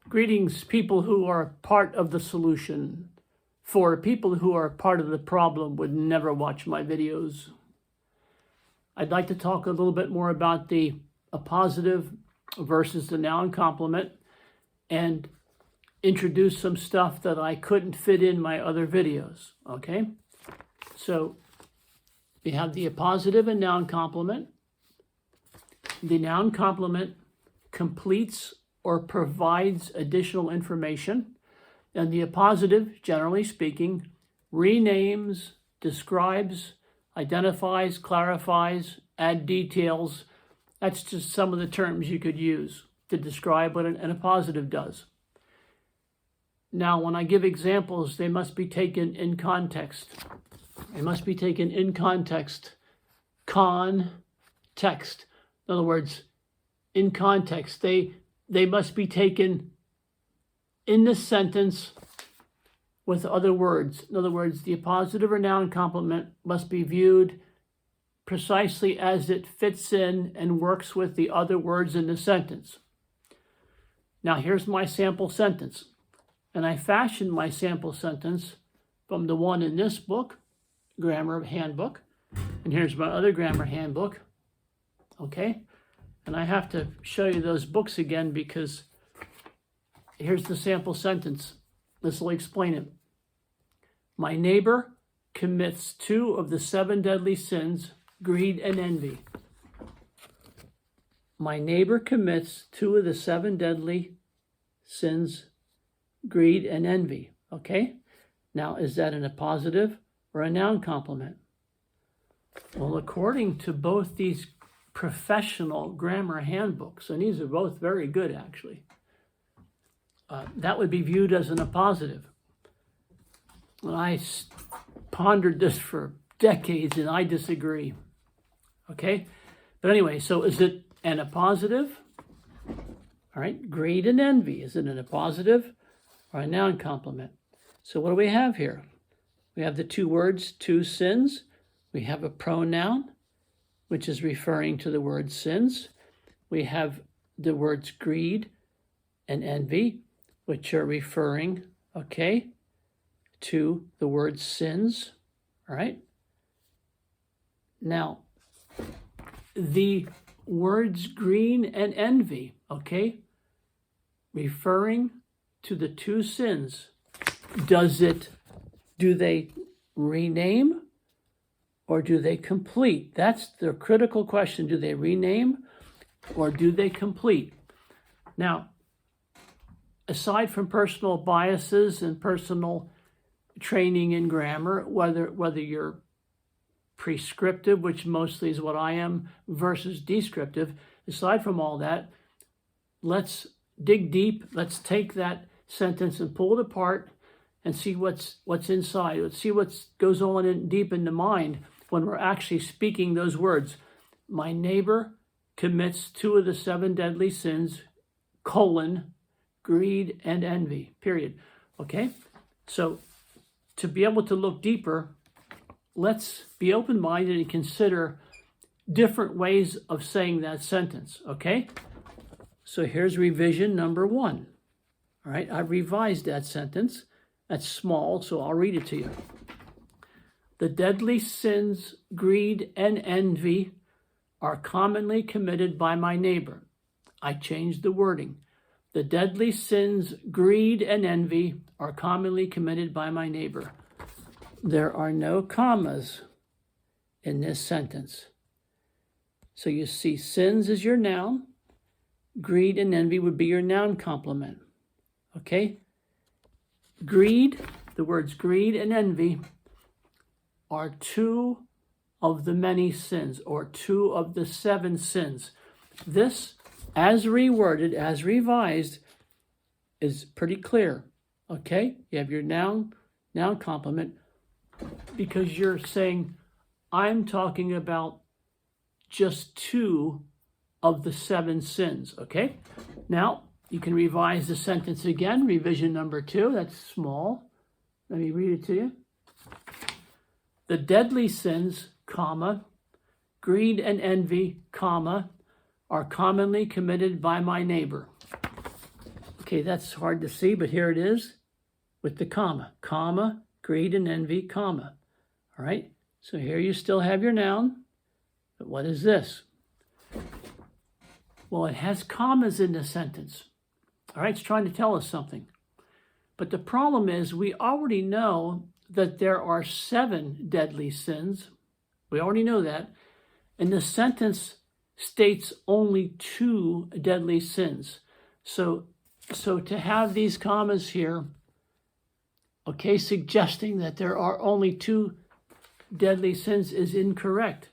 Greetings, people who are part of the solution. For people who are part of the problem would never watch my videos. I'd like to talk a little bit more about the appositive versus the noun complement and introduce some stuff that I couldn't fit in my other videos, okay? So we have the appositive and noun complement. The noun complement completes or provides additional information, and the appositive, generally speaking, renames, describes, identifies, clarifies, add details. That's just some of the terms you could use to describe what an appositive does. Now, when I give examples, they must be taken in context. They must be taken in context. Context. In other words, in context, they must be taken in the sentence with other words. In other words, the appositive or noun complement must be viewed precisely as it fits in and works with the other words in the sentence. Now, here's my sample sentence. And I fashioned my sample sentence from the one in this book, grammar handbook. And here's my other grammar handbook. Okay? And I have to show you those books again because here's the sample sentence. This will explain it. My neighbor commits 2 of the 7 deadly sins, greed and envy. My neighbor commits 2 of the 7 deadly sins, greed and envy. Okay? Now, is that an appositive or a noun complement? Well, according to both these professional grammar handbooks, and these are both very good actually, that would be viewed as an appositive. I pondered this for decades and I disagree. Okay? But anyway, so is it an appositive? All right, greed and envy, is it an appositive or a noun complement? So what do we have here? We have the 2 words, 2 sins. We have a pronoun, which is referring to the word sins. We have the words greed and envy, which are referring, okay, to the word sins, all right? Now, the words greed and envy, okay, referring to the 2 sins, do they rename or do they complete? That's the critical question. Do they rename or do they complete? Now, aside from personal biases and personal training in grammar, whether you're prescriptive, which mostly is what I am, versus descriptive, aside from all that, let's dig deep. Let's take that sentence and pull it apart and see what's inside. Let's see what goes on deep in the mind when we're actually speaking those words. My neighbor commits 2 of the 7 deadly sins, greed and envy, period. Okay? So to be able to look deeper, let's be open-minded and consider different ways of saying that sentence, okay? So here's revision number 1. All right, I revised that sentence. That's small, so I'll read it to you. The deadly sins, greed and envy, are commonly committed by my neighbor. I changed the wording. The deadly sins, greed and envy, are commonly committed by my neighbor. There are no commas in this sentence. So you see, sins is your noun. Greed and envy would be your noun complement. Okay? Greed, the words greed and envy, are 2 of the many sins, or 2 of the 7 sins. This, as reworded, as revised, is pretty clear. Okay? You have your noun complement, because you're saying, I'm talking about just 2 of the 7 sins. Okay? Now, you can revise the sentence again, revision number 2. That's small. Let me read it to you. The deadly sins, greed and envy, are commonly committed by my neighbor. Okay, that's hard to see, but here it is with the comma. Comma, greed and envy, comma. All right, so here you still have your noun, but what is this? Well, it has commas in the sentence. All right, it's trying to tell us something. But the problem is we already know that there are 7 deadly sins. We already know that. And the sentence states only 2 deadly sins. So to have these commas here, okay, suggesting that there are only 2 deadly sins is incorrect.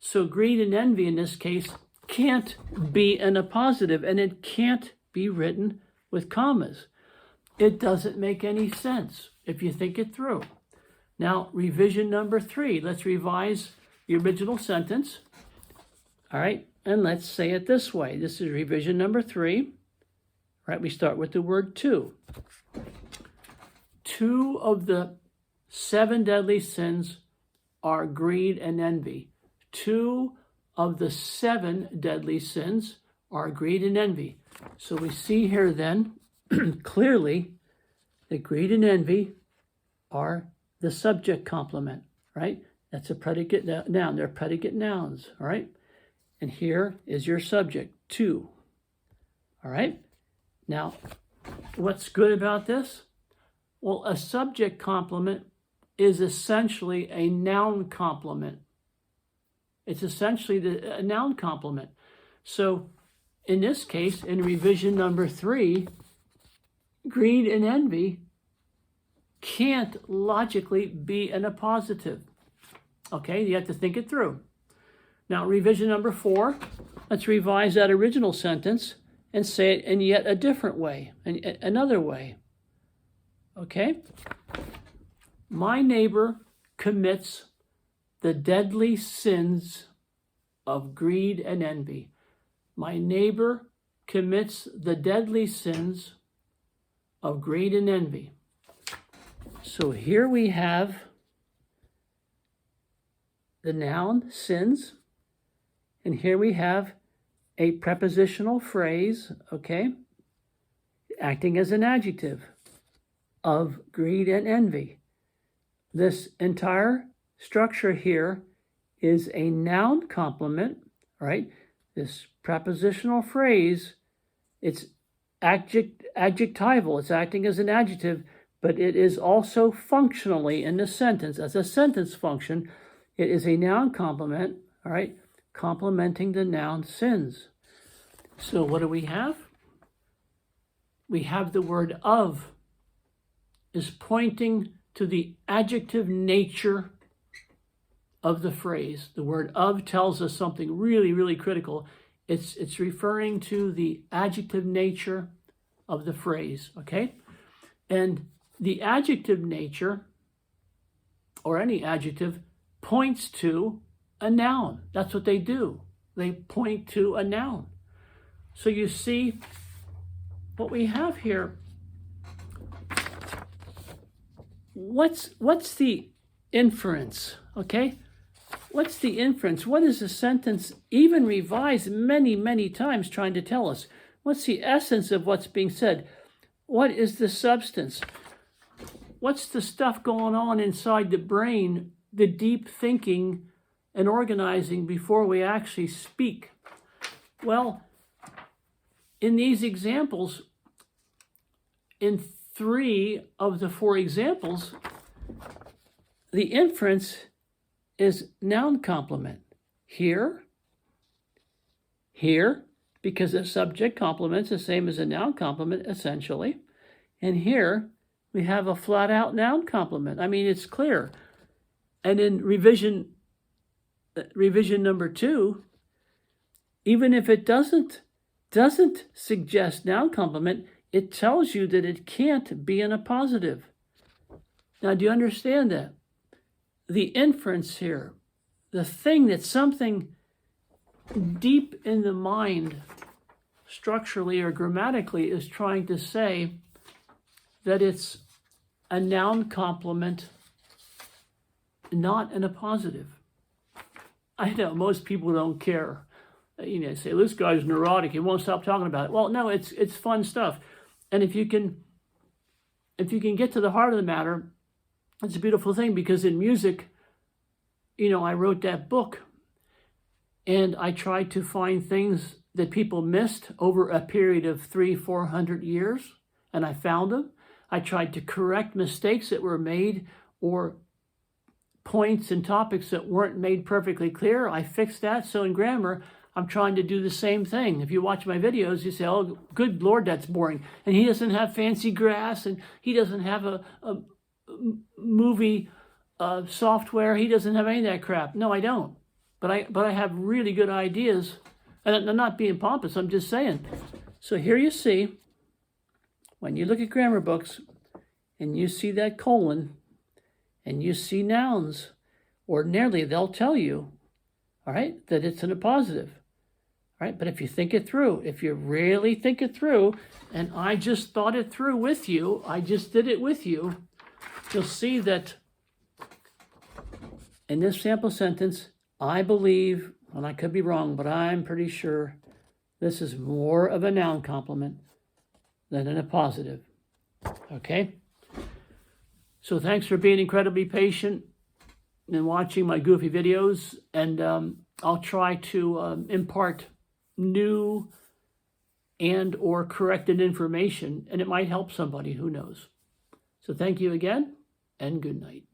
So greed and envy in this case can't be in a positive, and it can't be written with commas. It doesn't make any sense if you think it through. Now, revision number 3. Let's revise the original sentence. All right, and let's say it this way. This is revision number 3. All right, we start with the word two. 2 of the 7 deadly sins are greed and envy. 2 of the 7 deadly sins are greed and envy. So we see here then clearly that greed and envy are the subject complement, right? That's a predicate noun. They're predicate nouns, all right? And here is your subject, two. All right? Now, what's good about this? Well, a subject complement is essentially a noun complement. It's essentially a noun complement. So in this case, in revision number 3, greed and envy can't logically be in a positive. Okay, you have to think it through. Now, revision number 4, let's revise that original sentence and say it in yet a different way, another way. Okay? My neighbor commits the deadly sins of greed and envy. My neighbor commits the deadly sins of greed and envy. So here we have the noun sins, and here we have a prepositional phrase, okay, acting as an adjective of greed and envy. This entire structure here is a noun complement, right? This prepositional phrase, it's adjectival, it's acting as an adjective, but it is also functionally in the sentence, as a sentence function, it is a noun complement, all right, complementing the noun sins. So what do we have? We have the word of is pointing to the adjective nature of the phrase. The word of tells us something really, really critical. It's referring to the adjective nature of the phrase, okay? And the adjective nature, or any adjective, points to a noun. That's what they do. They point to a noun. So you see what we have here. What's the inference, okay? What's the inference? What is the sentence, even revised many, many times, trying to tell us? What's the essence of what's being said? What is the substance? What's the stuff going on inside the brain, the deep thinking and organizing before we actually speak? Well, in these examples, in 3 of the 4 examples, the inference is noun complement. Here, because a subject complement's the same as a noun complement, essentially. And here, we have a flat-out noun complement. I mean, it's clear. And in revision number 2, even if it doesn't suggest noun complement, it tells you that it can't be in a positive. Now, do you understand that? The inference here, the thing that something deep in the mind, structurally or grammatically, is trying to say that it's a noun complement, not in a positive. I know most people don't care. You know, say, this guy's neurotic, he won't stop talking about it. Well, no, it's fun stuff. And if you can get to the heart of the matter, it's a beautiful thing, because in music, I wrote that book and I tried to find things that people missed over a period of 300-400 years, and I found them. I tried to correct mistakes that were made, or points and topics that weren't made perfectly clear. I fixed that. So in grammar, I'm trying to do the same thing. If you watch my videos, you say, oh, good Lord, that's boring. And he doesn't have fancy graphs, and he doesn't have a movie software. He doesn't have any of that crap. No, I don't. But I have really good ideas. And I'm not being pompous, I'm just saying. So here you see, when you look at grammar books and you see that colon and you see nouns, ordinarily they'll tell you, all right, that it's an appositive. All right, but if you think it through, if you really think it through, and I just thought it through with you, I just did it with you, you'll see that in this sample sentence, I believe, and I could be wrong, but I'm pretty sure this is more of a noun complement than an appositive. Okay? So thanks for being incredibly patient and watching my goofy videos, and I'll try to impart new and or corrected information, and it might help somebody, who knows. So thank you again, and good night.